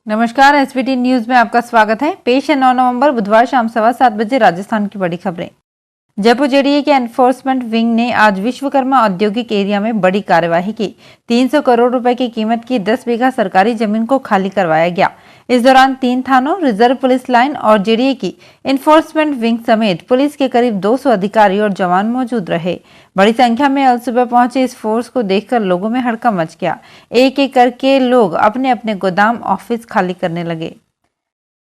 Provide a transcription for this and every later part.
नमस्कार, SBT news में आपका स्वागत है। पेश है 9 नवंबर बुधवार शाम 7:15 बजे राजस्थान की बड़ी खबरें। जयपुर जेडीए के एनफोर्समेंट विंग ने आज विश्वकर्मा औद्योगिक एरिया में बड़ी कार्यवाही की। 300 करोड़ रुपए की कीमत की 10 बीघा सरकारी जमीन को खाली करवाया गया। इस दौरान 3 थानों, रिजर्व पुलिस लाइन और जेडीए की एनफोर्समेंट विंग समेत पुलिस के करीब 200 अधिकारी और जवान मौजूद रहे। बड़ी संख्या में अल सुबह पहुंचे इस फोर्स को देखकर लोगों में हड़कंप मच गया। एक एक करके लोग अपने अपने गोदाम, ऑफिस खाली करने लगे।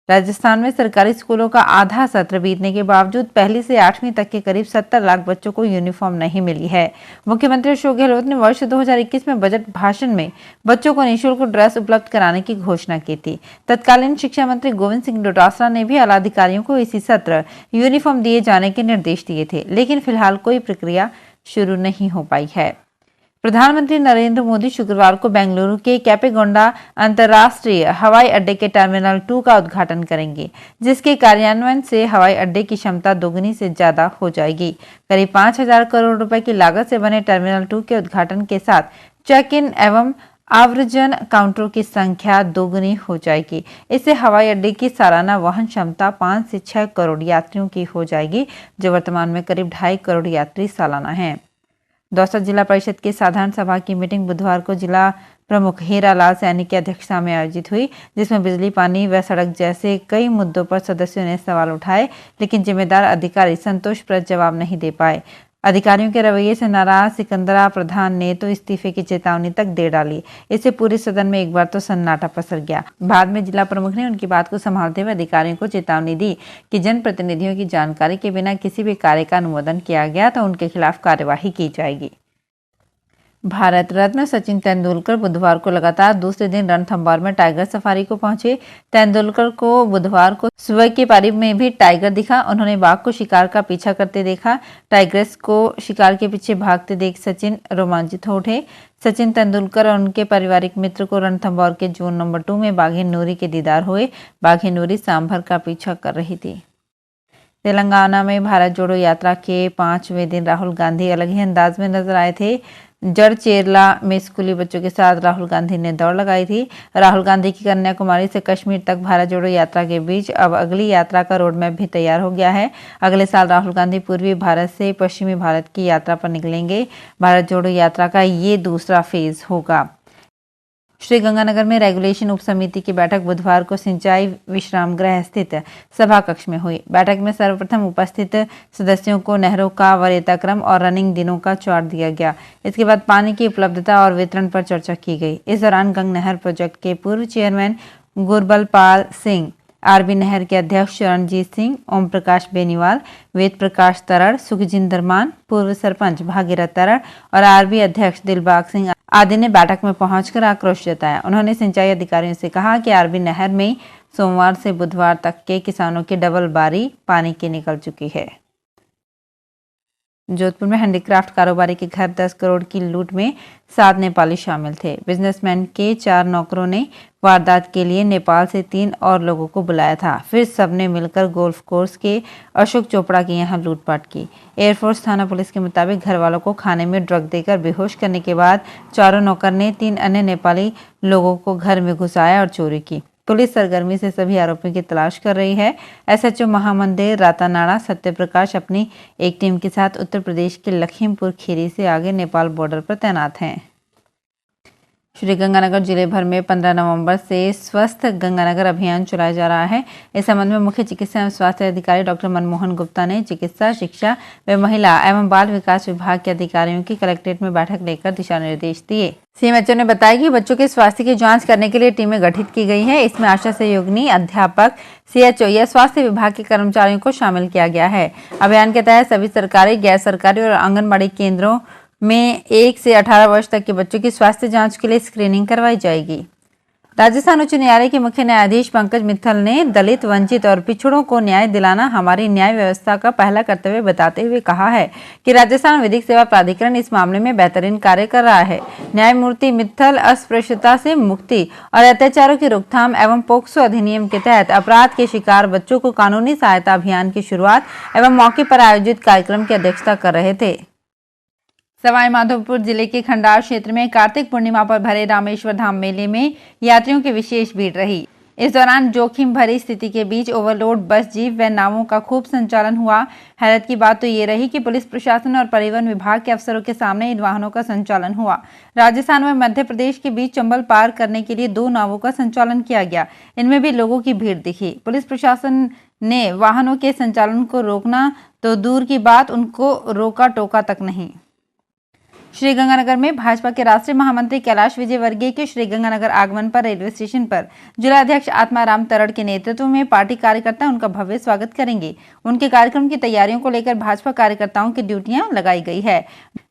राजस्थान में सरकारी स्कूलों का आधा सत्र बीतने के बावजूद पहली से 8वीं तक के करीब 70 लाख बच्चों को यूनिफॉर्म नहीं मिली है। मुख्यमंत्री अशोक गहलोत ने वर्ष 2021 में बजट भाषण में बच्चों को निःशुल्क ड्रेस उपलब्ध कराने की घोषणा की थी। तत्कालीन शिक्षा मंत्री गोविंद सिंह डोटासरा ने भी आला अधिकारियों को इसी सत्र यूनिफॉर्म दिए जाने के निर्देश दिए थे, लेकिन फिलहाल कोई प्रक्रिया शुरू नहीं हो पाई है। प्रधानमंत्री नरेंद्र मोदी शुक्रवार को बेंगलुरु के कैपेगोंडा अंतर्राष्ट्रीय हवाई अड्डे के टर्मिनल 2 का उद्घाटन करेंगे, जिसके कार्यान्वयन से हवाई अड्डे की क्षमता दोगुनी से ज्यादा हो जाएगी। करीब 5,000 करोड़ रुपए की लागत से बने टर्मिनल 2 के उद्घाटन के साथ चेक इन एवं आव्रजन काउंटरों की संख्या दोगुनी हो जाएगी। इससे हवाई अड्डे की सालाना वहन क्षमता 5 से 6 करोड़ यात्रियों की हो जाएगी, जो वर्तमान में करीब 2.5 करोड़ यात्री सालाना हैं। दौसा जिला परिषद की साधारण सभा की मीटिंग बुधवार को जिला प्रमुख हीरालाल सैनी की अध्यक्षता में आयोजित हुई, जिसमें बिजली, पानी व सड़क जैसे कई मुद्दों पर सदस्यों ने सवाल उठाए, लेकिन जिम्मेदार अधिकारी संतोषप्रद जवाब नहीं दे पाए। अधिकारियों के रवैये से नाराज सिकंदरा प्रधान ने तो इस्तीफे की चेतावनी तक दे डाली। इससे पूरे सदन में एक बार तो सन्नाटा पसर गया। बाद में जिला प्रमुख ने उनकी बात को संभालते हुए अधिकारियों को चेतावनी दी कि जनप्रतिनिधियों की जानकारी के बिना किसी भी कार्य का अनुमोदन किया गया तो उनके खिलाफ कार्यवाही की जाएगी। भारत रत्न सचिन तेंदुलकर बुधवार को लगातार दूसरे दिन रणथंभौर में टाइगर सफारी को पहुंचे। तेंदुलकर को बुधवार को सुबह की पारी में भी टाइगर दिखा। उन्होंने बाघ को शिकार का पीछा करते देखा। टाइग्रेस को शिकार के पीछे भागते देख सचिन रोमांचित हो उठे। सचिन तेंदुलकर और उनके पारिवारिक मित्र को रणथंभौर के जोन नंबर 2 में बाघिन नूरी के दीदार हुए। बाघिन नूरी सांभर भर का पीछा कर रही थी। तेलंगाना में भारत जोड़ो यात्रा के 5वें दिन राहुल गांधी अलग ही अंदाज में नजर आए थे। जड़चेरला में स्कूली बच्चों के साथ राहुल गांधी ने दौड़ लगाई थी। राहुल गांधी की कन्याकुमारी से कश्मीर तक भारत जोड़ो यात्रा के बीच अब अगली यात्रा का रोड मैप भी तैयार हो गया है। अगले साल राहुल गांधी पूर्वी भारत से पश्चिमी भारत की यात्रा पर निकलेंगे। भारत जोड़ो यात्रा का ये दूसरा फेज होगा। श्रीगंगानगर में रेगुलेशन उप समिति की बैठक बुधवार को सिंचाई विश्राम गृह स्थित सभा कक्ष में हुई। बैठक में सर्वप्रथम उपस्थित सदस्यों को नहरों का वरीयता क्रम और रनिंग दिनों का चार्ट दिया गया। इसके बाद पानी की उपलब्धता और वितरण पर चर्चा की गई। इस दौरान गंग नहर प्रोजेक्ट के पूर्व चेयरमैन गुरबलपाल सिंह, आरबी नहर के अध्यक्ष रणजीत सिंह, ओम प्रकाश बेनीवाल, वेद प्रकाश तरड़, सुखजिंदर मान, पूर्व सरपंच भागीरथ तरड़ और आरबी अध्यक्ष दिलबाग सिंह आदि ने बैठक में पहुंचकर आक्रोश जताया। उन्होंने सिंचाई अधिकारियों से कहा कि आरबी नहर में सोमवार से बुधवार तक के किसानों की डबल बारी पानी की निकल चुकी है। जोधपुर में हैंडीक्राफ्ट कारोबारी के घर 10 करोड़ की लूट में 7 नेपाली शामिल थे। बिजनेसमैन के 4 नौकरों ने वारदात के लिए नेपाल से 3 और लोगों को बुलाया था। फिर सबने मिलकर गोल्फ कोर्स के अशोक चोपड़ा की यहां लूटपाट की। एयरफोर्स थाना पुलिस के मुताबिक घर वालों को खाने में ड्रग देकर बेहोश करने के बाद चारों नौकर ने 3 अन्य नेपाली लोगों को घर में घुसाया और चोरी की। पुलिस सरगर्मी से सभी आरोपियों की तलाश कर रही है। एसएचओ महामंदिर रातानाड़ा सत्यप्रकाश अपनी एक टीम के साथ उत्तर प्रदेश के लखीमपुर खीरी से आगे नेपाल बॉर्डर पर तैनात हैं। श्रीगंगानगर जिले भर में 15 नवंबर से स्वस्थ गंगानगर अभियान चलाया जा रहा है। इस संबंध में मुख्य चिकित्सा एवं स्वास्थ्य अधिकारी डॉक्टर मनमोहन गुप्ता ने चिकित्सा, शिक्षा व महिला एवं बाल विकास विभाग के अधिकारियों की कलेक्ट्रेट में बैठक लेकर दिशा निर्देश दिए। सीएमएचओ ने बताया कि बच्चों के स्वास्थ्य की जांच करने के लिए टीमें गठित की गई है। इसमें आशा सहयोगिनी, अध्यापक, सीएचओ या स्वास्थ्य विभाग के कर्मचारियों को शामिल किया गया है। अभियान के तहत सभी सरकारी, गैर सरकारी और आंगनबाड़ी केंद्रों में 1 से 18 वर्ष तक के बच्चों की स्वास्थ्य जांच के लिए स्क्रीनिंग करवाई जाएगी। राजस्थान उच्च न्यायालय के मुख्य न्यायाधीश पंकज मित्तल ने दलित, वंचित और पिछड़ों को न्याय दिलाना हमारी न्याय व्यवस्था का पहला कर्तव्य बताते हुए कहा है कि राजस्थान विधिक सेवा प्राधिकरण इस मामले में बेहतरीन कार्य कर रहा है। न्यायमूर्ति मित्तल अस्पृश्यता से मुक्ति और अत्याचारों की रोकथाम एवं पोक्सो अधिनियम के तहत अपराध के शिकार बच्चों को कानूनी सहायता अभियान की शुरुआत एवं मौके पर आयोजित कार्यक्रम की अध्यक्षता कर रहे थे। सवाई माधोपुर जिले के खंडार क्षेत्र में कार्तिक पूर्णिमा पर भरे रामेश्वर धाम मेले में यात्रियों की विशेष भीड़ रही। इस दौरान जोखिम भरी स्थिति के बीच ओवरलोड बस, जीप व नावों का खूब संचालन हुआ। हैरत की बात तो ये रही कि पुलिस प्रशासन और परिवहन विभाग के अफसरों के सामने इन वाहनों का संचालन हुआ। राजस्थान व मध्य प्रदेश के बीच चंबल पार करने के लिए 2 नावों का संचालन किया गया। इनमें भी लोगों की भीड़ दिखी। पुलिस प्रशासन ने वाहनों के संचालन को रोकना तो दूर की बात, उनको रोका टोका तक नहीं। श्रीगंगानगर में भाजपा के राष्ट्रीय महामंत्री कैलाश विजयवर्गीय के श्रीगंगानगर आगमन पर रेलवे स्टेशन पर जिला अध्यक्ष आत्माराम तरड़ के नेतृत्व में पार्टी कार्यकर्ता उनका भव्य स्वागत करेंगे। उनके कार्यक्रम की तैयारियों को लेकर भाजपा कार्यकर्ताओं की ड्यूटियां लगाई गई है।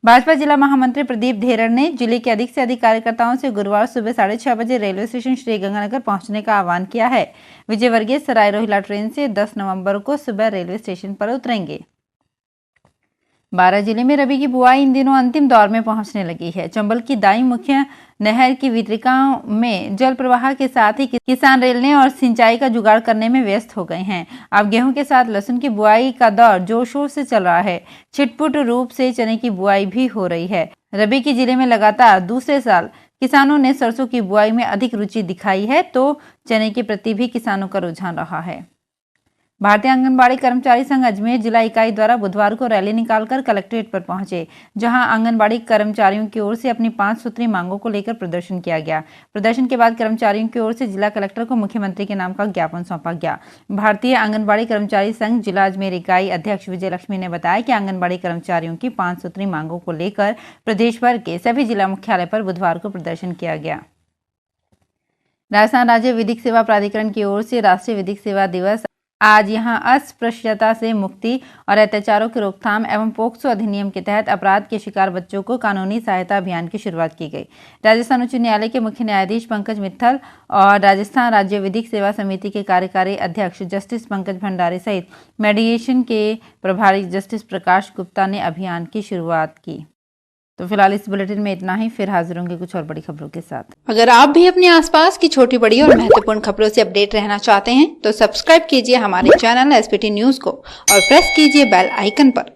भाजपा जिला महामंत्री प्रदीप धेरड़ ने जिले के अधिक से अधिक कार्यकर्ताओं से गुरुवार सुबह 6:30 बजे रेलवे स्टेशन श्रीगंगानगर पहुंचने का आह्वान किया है। विजयवर्गीय सराय रोहिला ट्रेन से 10 नवंबर को सुबह रेलवे स्टेशन पर उतरेंगे। बारां जिले में रबी की बुआई इन दिनों अंतिम दौर में पहुंचने लगी है। चंबल की दाई मुख्य नहर की वितरिकाओं में जल प्रवाह के साथ ही किसान रेलने और सिंचाई का जुगाड़ करने में व्यस्त हो गए हैं। अब गेहूं के साथ लहसुन की बुआई का दौर जोर शोर से चल रहा है। छिटपुट रूप से चने की बुआई भी हो रही है। रबी के जिले में लगातार दूसरे साल किसानों ने सरसों की बुआई में अधिक रुचि दिखाई है, तो चने के प्रति भी किसानों का रुझान रहा है। भारतीय आंगनबाड़ी कर्मचारी संघ अजमेर जिला इकाई द्वारा बुधवार को रैली निकालकर कलेक्ट्रेट पर पहुंचे, जहां आंगनबाड़ी कर्मचारियों की ओर से अपनी 5 सूत्री मांगों को लेकर प्रदर्शन किया गया। प्रदर्शन के बाद कर्मचारियों की ओर से जिला कलेक्टर को मुख्यमंत्री के नाम का ज्ञापन सौंपा गया। भारतीय आंगनबाड़ी कर्मचारी संघ जिला अजमेर इकाई अध्यक्ष विजय लक्ष्मी ने बताया कि आंगनबाड़ी कर्मचारियों की 5 सूत्री मांगों को लेकर प्रदेश भर के सभी जिला मुख्यालय पर बुधवार को प्रदर्शन किया गया। राजस्थान राज्य विधिक सेवा प्राधिकरण की ओर से राष्ट्रीय विधिक सेवा दिवस आज यहां अस्पृश्यता से मुक्ति और अत्याचारों की रोकथाम एवं पोक्सो अधिनियम के तहत अपराध के शिकार बच्चों को कानूनी सहायता अभियान की शुरुआत की गई। राजस्थान उच्च न्यायालय के मुख्य न्यायाधीश पंकज मित्तल और राजस्थान राज्य विधिक सेवा समिति के कार्यकारी अध्यक्ष जस्टिस पंकज भंडारी सहित मेडिएशन के प्रभारी जस्टिस प्रकाश गुप्ता ने अभियान की शुरुआत की। तो फिलहाल इस बुलेटिन में इतना ही, फिर हाजिर होंगे कुछ और बड़ी खबरों के साथ। अगर आप भी अपने आसपास की छोटी बड़ी और महत्वपूर्ण खबरों से अपडेट रहना चाहते हैं तो सब्सक्राइब कीजिए हमारे चैनल एसपीटी न्यूज को और प्रेस कीजिए बेल आइकन पर।